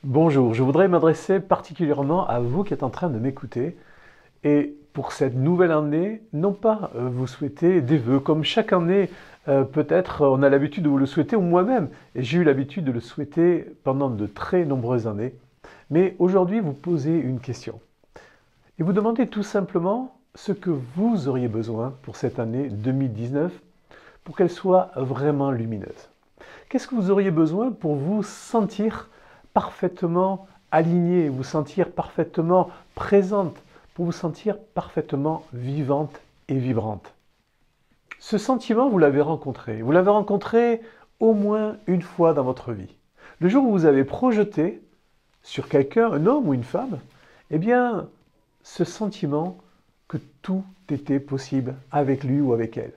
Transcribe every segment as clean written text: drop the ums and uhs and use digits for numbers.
Bonjour, je voudrais m'adresser particulièrement à vous qui êtes en train de m'écouter et pour cette nouvelle année, non pas vous souhaiter des vœux, comme chaque année, peut-être on a l'habitude de vous le souhaiter, ou moi-même, et j'ai eu l'habitude de le souhaiter pendant de très nombreuses années, mais aujourd'hui vous posez une question et vous demandez tout simplement ce que vous auriez besoin pour cette année 2019 pour qu'elle soit vraiment lumineuse. Qu'est-ce que vous auriez besoin pour vous sentir parfaitement aligné, vous sentir parfaitement présente, pour vous sentir parfaitement vivante et vibrante? Ce sentiment, vous l'avez rencontré. Vous l'avez rencontré au moins une fois dans votre vie. Le jour où vous avez projeté sur quelqu'un, un homme ou une femme, eh bien, ce sentiment que tout était possible avec lui ou avec elle.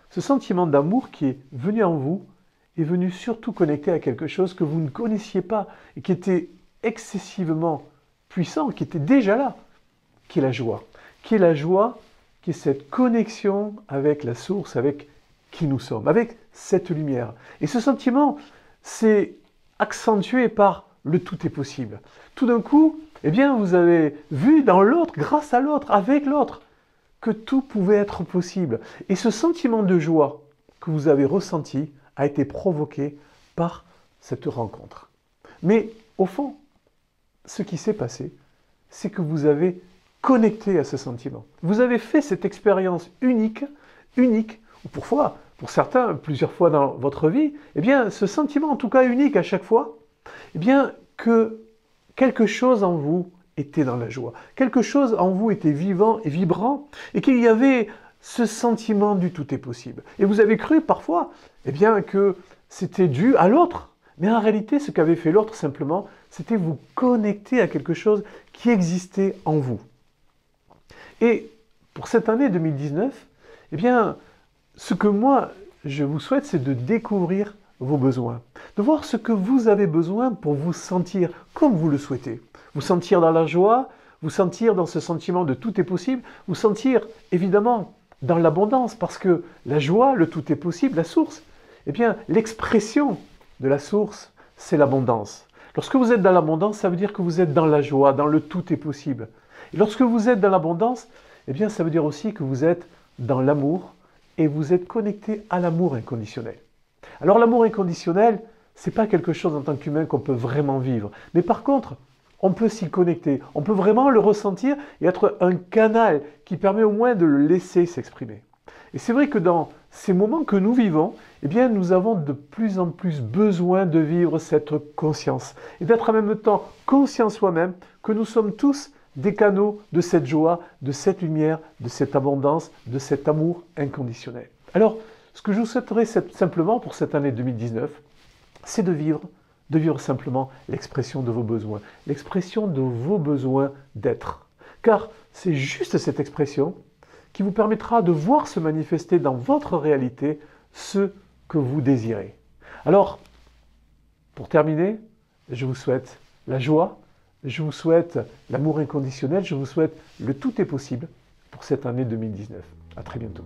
Ce sentiment d'amour qui est venu en vous est venu surtout connecter à quelque chose que vous ne connaissiez pas et qui était excessivement puissant, qui était déjà là, qui est la joie. Qui est la joie, qui est cette connexion avec la source, avec qui nous sommes, avec cette lumière. Et ce sentiment, c'est accentué par le tout est possible. Tout d'un coup, eh bien, vous avez vu dans l'autre, grâce à l'autre, avec l'autre, que tout pouvait être possible. Et ce sentiment de joie que vous avez ressenti a été provoqué par cette rencontre. Mais au fond, ce qui s'est passé, c'est que vous avez connecté à ce sentiment. Vous avez fait cette expérience unique, ou pour certains, plusieurs fois dans votre vie, eh bien, ce sentiment, en tout cas unique à chaque fois, eh bien, que quelque chose en vous était dans la joie. Quelque chose en vous était vivant et vibrant, et qu'il y avait ce sentiment du tout est possible. Et vous avez cru parfois, eh bien, que c'était dû à l'autre. Mais en réalité, ce qu'avait fait l'autre simplement, c'était vous connecter à quelque chose qui existait en vous. Et pour cette année 2019, eh bien, ce que moi, je vous souhaite, c'est de découvrir vos besoins, de voir ce que vous avez besoin pour vous sentir comme vous le souhaitez. Vous sentir dans la joie, vous sentir dans ce sentiment de tout est possible, vous sentir évidemment dans l'abondance, parce que la joie, le tout est possible, la source, eh bien, l'expression de la source, c'est l'abondance. Lorsque vous êtes dans l'abondance, ça veut dire que vous êtes dans la joie, dans le tout est possible. Et lorsque vous êtes dans l'abondance, eh bien, ça veut dire aussi que vous êtes dans l'amour et vous êtes connecté à l'amour inconditionnel. Alors l'amour inconditionnel, c'est pas quelque chose en tant qu'humain qu'on peut vraiment vivre. Mais par contre, on peut s'y connecter, on peut vraiment le ressentir et être un canal qui permet au moins de le laisser s'exprimer. Et c'est vrai que dans ces moments que nous vivons, eh bien, nous avons de plus en plus besoin de vivre cette conscience et d'être en même temps conscient soi-même que nous sommes tous des canaux de cette joie, de cette lumière, de cette abondance, de cet amour inconditionnel. Alors, ce que je vous souhaiterais simplement pour cette année 2019, c'est de vivre simplement l'expression de vos besoins, l'expression de vos besoins d'être. Car c'est juste cette expression qui vous permettra de voir se manifester dans votre réalité ce que vous désirez. Alors, pour terminer, je vous souhaite la joie, je vous souhaite l'amour inconditionnel, je vous souhaite le tout est possible pour cette année 2019. À très bientôt.